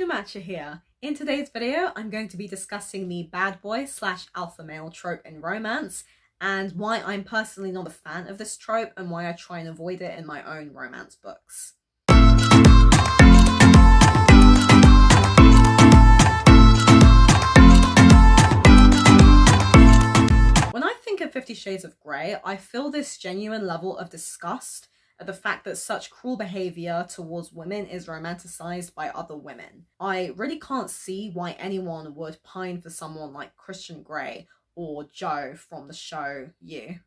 Matcha here. In today's video, I'm going to be discussing the bad boy / alpha male trope in romance and why I'm personally not a fan of this trope and why I try and avoid it in my own romance books. When I think of 50 Shades of Grey, I feel this genuine level of disgust at the fact that such cruel behaviour towards women is romanticised by other women. I really can't see why anyone would pine for someone like Christian Grey or Joe from the show You,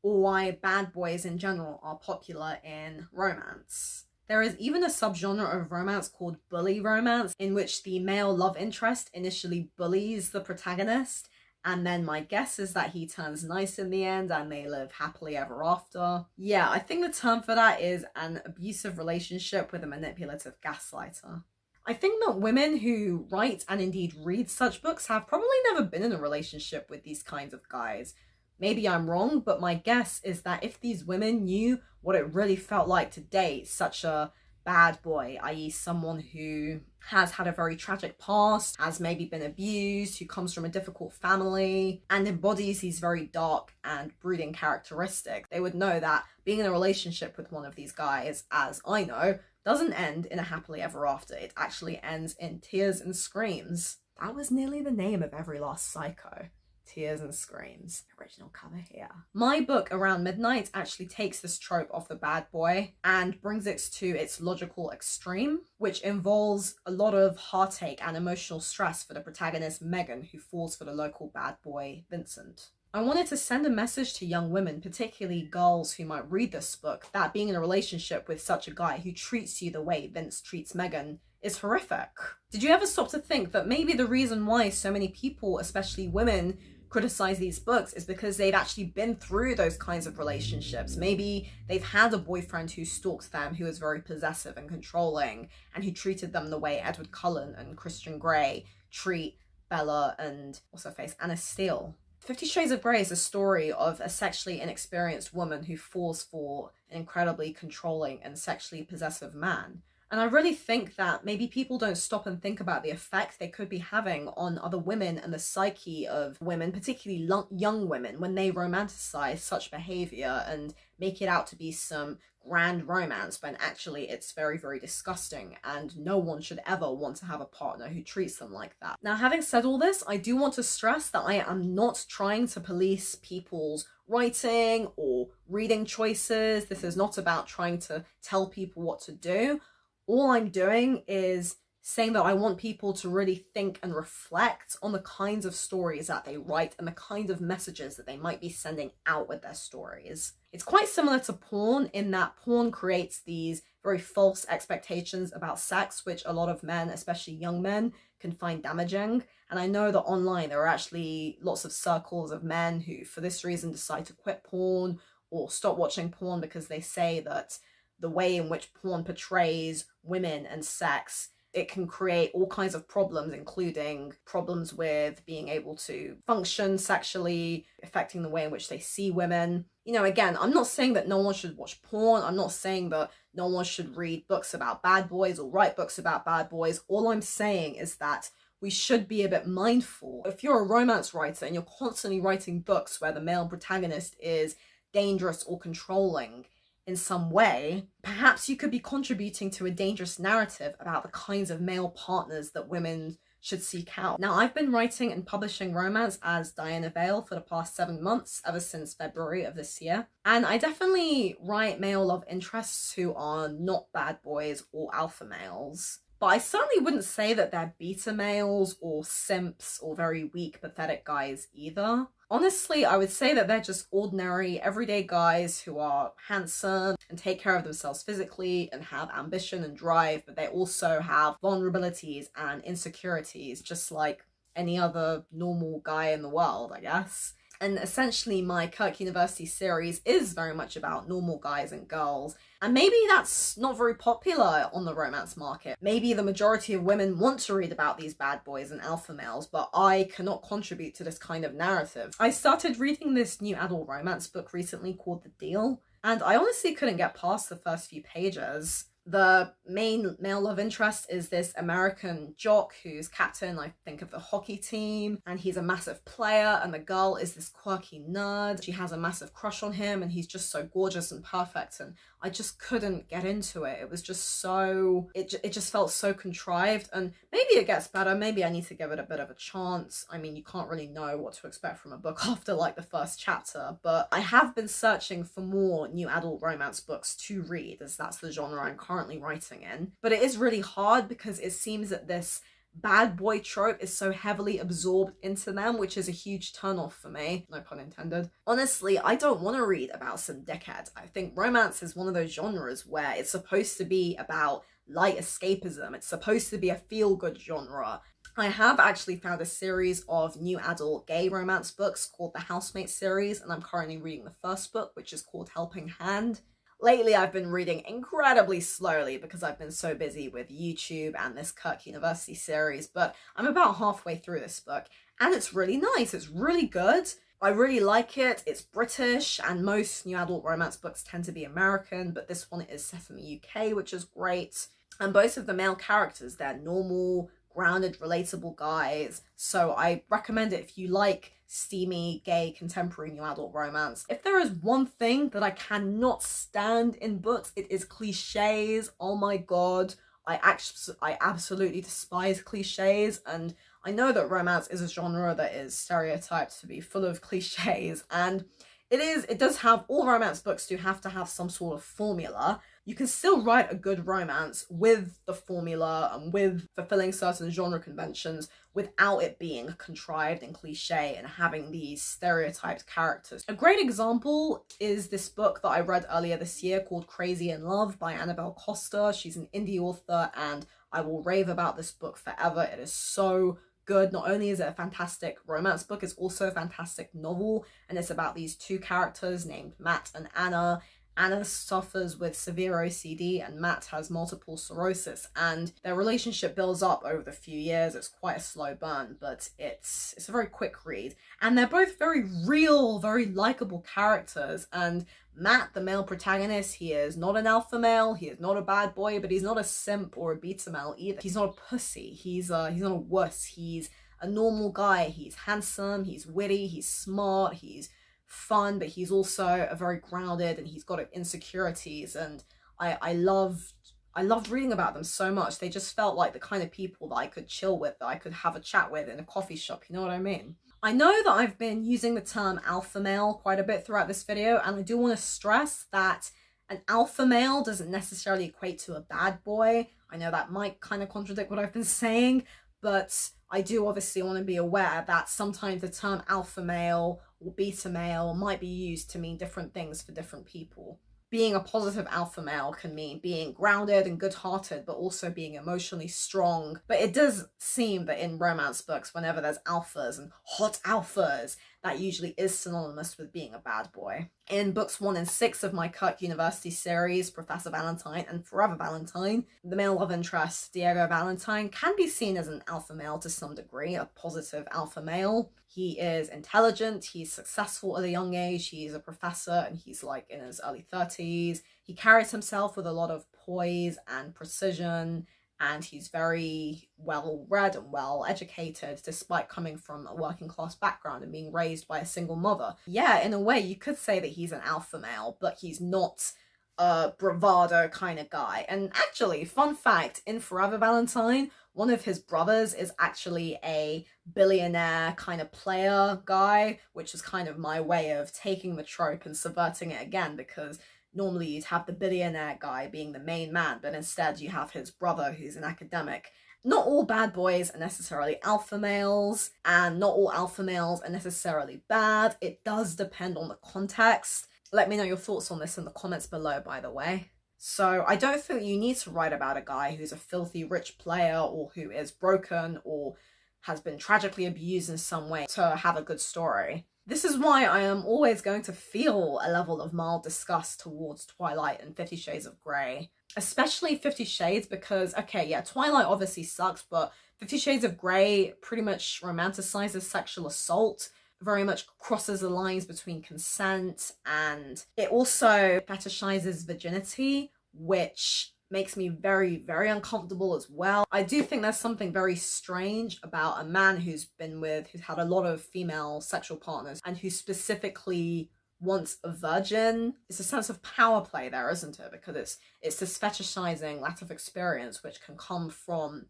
or why bad boys in general are popular in romance. There is even a subgenre of romance called bully romance, in which the male love interest initially bullies the protagonist, and then my guess is that he turns nice in the end and they live happily ever after. Yeah, I think the term for that is an abusive relationship with a manipulative gaslighter. I think that women who write and indeed read such books have probably never been in a relationship with these kinds of guys. Maybe I'm wrong, but my guess is that if these women knew what it really felt like to date such a bad boy, i.e. someone who has had a very tragic past, has maybe been abused, who comes from a difficult family, and embodies these very dark and brooding characteristics, they would know that being in a relationship with one of these guys, as I know, doesn't end in a happily ever after. It actually ends in tears and screams. That was nearly the name of every last Psycho. Tears and Screams. Original cover here. My book, Around Midnight, actually takes this trope of the bad boy and brings it to its logical extreme, which involves a lot of heartache and emotional stress for the protagonist Megan, who falls for the local bad boy Vincent. I wanted to send a message to young women, particularly girls who might read this book, that being in a relationship with such a guy who treats you the way Vince treats Megan is horrific. Did you ever stop to think that maybe the reason why so many people, especially women, criticize these books is because they've actually been through those kinds of relationships? Maybe they've had a boyfriend who stalked them, who was very possessive and controlling, and who treated them the way Edward Cullen and Christian Grey treat Bella and what's her face, Anna Steele. 50 Shades of Grey is a story of a sexually inexperienced woman who falls for an incredibly controlling and sexually possessive man. And I really think that maybe people don't stop and think about the effect they could be having on other women and the psyche of women, particularly young women, when they romanticize such behavior and make it out to be some grand romance when actually it's very, very disgusting and no one should ever want to have a partner who treats them like that. Now, having said all this, I do want to stress that I am not trying to police people's writing or reading choices. This is not about trying to tell people what to do. All I'm doing is saying that I want people to really think and reflect on the kinds of stories that they write and the kind of messages that they might be sending out with their stories. It's quite similar to porn in that porn creates these very false expectations about sex, which a lot of men, especially young men, can find damaging. And I know that online there are actually lots of circles of men who, for this reason, decide to quit porn or stop watching porn because they say that the way in which porn portrays women and sex, it can create all kinds of problems, including problems with being able to function sexually, affecting the way in which they see women. You know, again, I'm not saying that no one should watch porn. I'm not saying that no one should read books about bad boys or write books about bad boys. All I'm saying is that we should be a bit mindful. If you're a romance writer and you're constantly writing books where the male protagonist is dangerous or controlling in some way, perhaps you could be contributing to a dangerous narrative about the kinds of male partners that women should seek out. Now, I've been writing and publishing romance as Diana Vale for the past 7 months, ever since February of this year. And I definitely write male love interests who are not bad boys or alpha males. But I certainly wouldn't say that they're beta males or simps or very weak, pathetic guys either. Honestly, I would say that they're just ordinary, everyday guys who are handsome and take care of themselves physically and have ambition and drive, but they also have vulnerabilities and insecurities, just like any other normal guy in the world, I guess. And essentially my Kirk University series is very much about normal guys and girls. And maybe that's not very popular on the romance market. Maybe the majority of women want to read about these bad boys and alpha males, but I cannot contribute to this kind of narrative. I started reading this new adult romance book recently called The Deal, and I honestly couldn't get past the first few pages. The main male love interest is this American jock who's captain, I think, of the hockey team, and he's a massive player, and the girl is this quirky nerd. She has a massive crush on him, and he's just so gorgeous and perfect, and I just couldn't get into it. It was just so, it just felt so contrived, and maybe it gets better. Maybe I need to give it a bit of a chance. I mean, you can't really know what to expect from a book after like the first chapter, but I have been searching for more new adult romance books to read, as that's the genre I'm currently writing in. But it is really hard because it seems that this bad boy trope is so heavily absorbed into them, which is a huge turnoff for me, no pun intended. Honestly, I don't want to read about some dickhead. I think romance is one of those genres where it's supposed to be about light escapism. It's supposed to be a feel-good genre. I have actually found a series of new adult gay romance books called the Housemate series, and I'm currently reading the first book, which is called Helping Hand. Lately, I've been reading incredibly slowly because I've been so busy with YouTube and this Kirk University series, but I'm about halfway through this book, and it's really nice. It's really good. I really like it. It's British, and most new adult romance books tend to be American, but this one is set in the UK, which is great. And both of the male characters, they're normal, grounded, relatable guys, so I recommend it if you like steamy, gay, contemporary new adult romance. If there is one thing that I cannot stand in books, it is cliches. Oh my god, I absolutely despise cliches, and I know that romance is a genre that is stereotyped to be full of cliches, and it does have, all romance books do have to have some sort of formula. You can still write a good romance with the formula and with fulfilling certain genre conventions without it being contrived and cliche and having these stereotyped characters. A great example is this book that I read earlier this year called Crazy in Love by Annabelle Costa. She's an indie author, and I will rave about this book forever. It is so good. Not only is it a fantastic romance book, it's also a fantastic novel, and it's about these two characters named Matt and Anna. Anna suffers with severe OCD and Matt has multiple sclerosis, and their relationship builds up over the few years. It's quite a slow burn, but it's a very quick read, and they're both very real, very likable characters. And Matt, the male protagonist, he is not an alpha male, he is not a bad boy, but he's not a simp or a beta male either. He's not a pussy, he's not a wuss, he's a normal guy. He's handsome, he's witty, he's smart, he's fun, but he's also a very grounded, and he's got insecurities, and I loved reading about them so much. They just felt like the kind of people that I could chill with, that I could have a chat with in a coffee shop, you know what I mean? I know that I've been using the term alpha male quite a bit throughout this video, and I do want to stress that an alpha male doesn't necessarily equate to a bad boy. I know that might kind of contradict what I've been saying, but I do obviously want to be aware that sometimes the term alpha male or beta male might be used to mean different things for different people. Being a positive alpha male can mean being grounded and good-hearted, but also being emotionally strong. But it does seem that in romance books, whenever there's alphas and hot alphas, that usually is synonymous with being a bad boy. In books 1 and 6 of my Kirk University series, Professor Valentine and Forever Valentine, the male love interest, Diego Valentine, can be seen as an alpha male to some degree, a positive alpha male. He is intelligent, he's successful at a young age, he's a professor, and he's like in his early 30s. He carries himself with a lot of poise and precision, and he's very well read and well educated despite coming from a working class background and being raised by a single mother. Yeah, in a way you could say that he's an alpha male, but he's not a bravado kind of guy. And actually, fun fact, in Forever Valentine, one of his brothers is actually a billionaire kind of player guy, which is kind of my way of taking the trope and subverting it again, because normally you'd have the billionaire guy being the main man, but instead you have his brother who's an academic. Not all bad boys are necessarily alpha males, and not all alpha males are necessarily bad. It does depend on the context. Let me know your thoughts on this in the comments below, by the way. So I don't think you need to write about a guy who's a filthy rich player or who is broken or has been tragically abused in some way to have a good story. This is why I am always going to feel a level of mild disgust towards Twilight and 50 Shades of Grey. Especially 50 Shades because, okay, yeah, Twilight obviously sucks, but 50 Shades of Grey pretty much romanticizes sexual assault, very much crosses the lines between consent, and it also fetishizes virginity, which makes me very, very uncomfortable as well. I do think there's something very strange about a man who's had a lot of female sexual partners and who specifically wants a virgin. It's a sense of power play there, isn't it? Because it's this fetishizing lack of experience, which can come from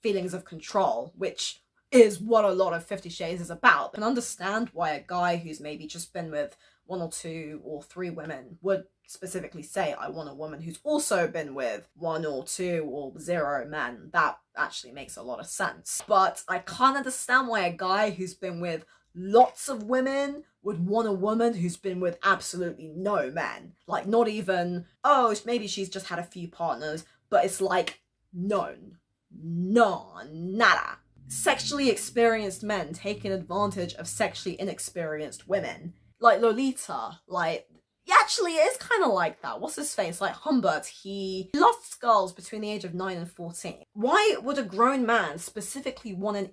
feelings of control, which is what a lot of 50 Shades is about. I can understand why a guy who's maybe just been with 1 or 2 or 3 women would specifically say, I want a woman who's also been with 1 or 2 or 0 men. That actually makes a lot of sense. But I can't understand why a guy who's been with lots of women would want a woman who's been with absolutely no men. Like, not even, oh, maybe she's just had a few partners, but it's like, none. Nada. Sexually experienced men taking advantage of sexually inexperienced women. Like Lolita, like, actually it is kind of like that. What's his face? Like Humbert, he lost girls between the age of 9 and 14. Why would a grown man specifically want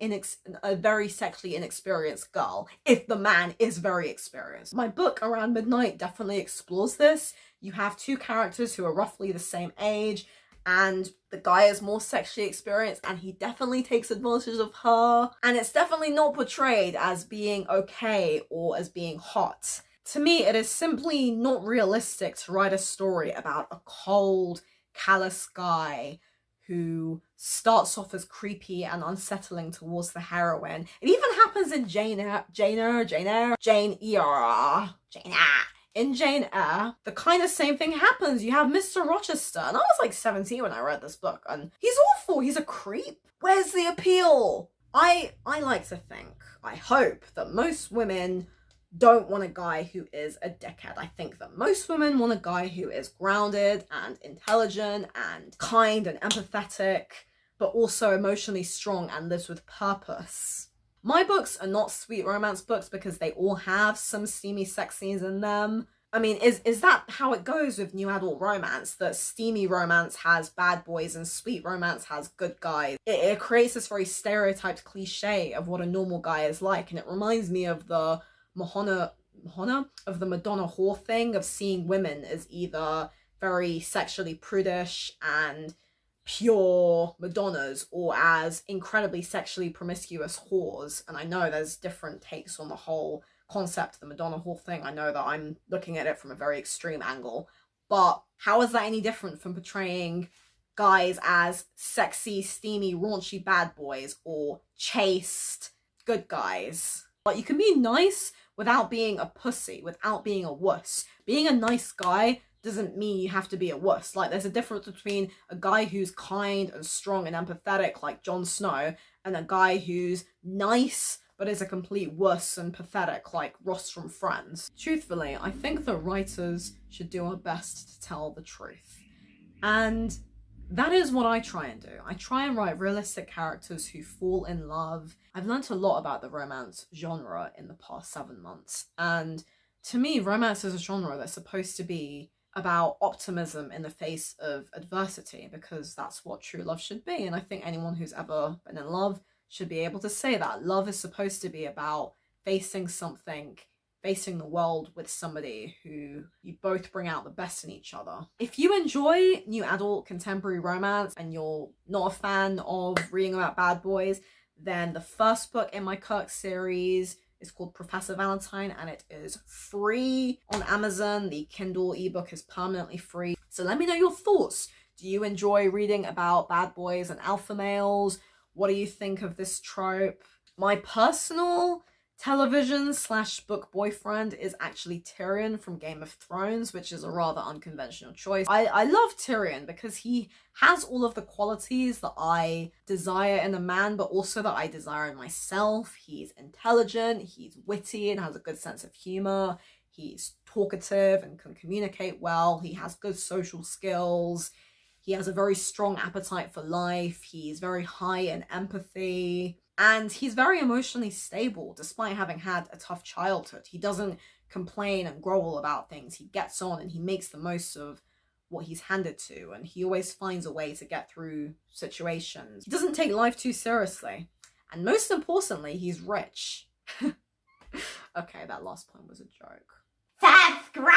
a very sexually inexperienced girl if the man is very experienced? My book, Around Midnight, definitely explores this. You have 2 characters who are roughly the same age, and the guy is more sexually experienced and he definitely takes advantage of her. And it's definitely not portrayed as being okay or as being hot. To me, it is simply not realistic to write a story about a cold, callous guy who starts off as creepy and unsettling towards the heroine. It even happens in Jane Eyre. In Jane Eyre, the kind of same thing happens. You have Mr. Rochester, and I was like 17 when I read this book, and he's awful, he's a creep. Where's the appeal? I like to think, I hope, that most women don't want a guy who is a dickhead. I think that most women want a guy who is grounded and intelligent and kind and empathetic, but also emotionally strong and lives with purpose. My books are not sweet romance books because they all have some steamy sex scenes in them. I mean, is that how it goes with new adult romance? That steamy romance has bad boys and sweet romance has good guys? It creates this very stereotyped cliche of what a normal guy is like, and it reminds me of the Madonna whore thing of seeing women as either very sexually prudish and pure Madonnas or as incredibly sexually promiscuous whores. And I know there's different takes on the whole concept of the Madonna whore thing. I know that I'm looking at it from a very extreme angle, but how is that any different from portraying guys as sexy, steamy, raunchy bad boys or chaste good guys? Like, you can be nice without being a pussy, without being a wuss. Being a nice guy doesn't mean you have to be a wuss. Like, there's a difference between a guy who's kind and strong and empathetic like Jon Snow and a guy who's nice but is a complete wuss and pathetic like Ross from Friends. Truthfully, I think the writers should do our best to tell the truth. And that is what I try and do. I try and write realistic characters who fall in love. I've learnt a lot about the romance genre in the past 7 months. And to me, romance is a genre that's supposed to be about optimism in the face of adversity, because that's what true love should be. And I think anyone who's ever been in love should be able to say that. Love is supposed to be about facing something, facing the world with somebody who you both bring out the best in each other. If you enjoy new adult contemporary romance and you're not a fan of reading about bad boys, then the first book in my Kirk series is called Professor Valentine, and it is free on Amazon. The Kindle ebook is permanently free. So let me know your thoughts. Do you enjoy reading about bad boys and alpha males? What do you think of this trope? My personal television/book boyfriend is actually Tyrion from Game of Thrones, which is a rather unconventional choice. I love Tyrion because he has all of the qualities that I desire in a man, but also that I desire in myself. He's intelligent, he's witty and has a good sense of humor. He's talkative and can communicate well. He has good social skills. He has a very strong appetite for life. He's very high in empathy. And he's very emotionally stable despite having had a tough childhood. He doesn't complain and grovel about things. He gets on and he makes the most of what he's handed to. And he always finds a way to get through situations. He doesn't take life too seriously. And most importantly, he's rich. Okay, that last point was a joke. Subscribe!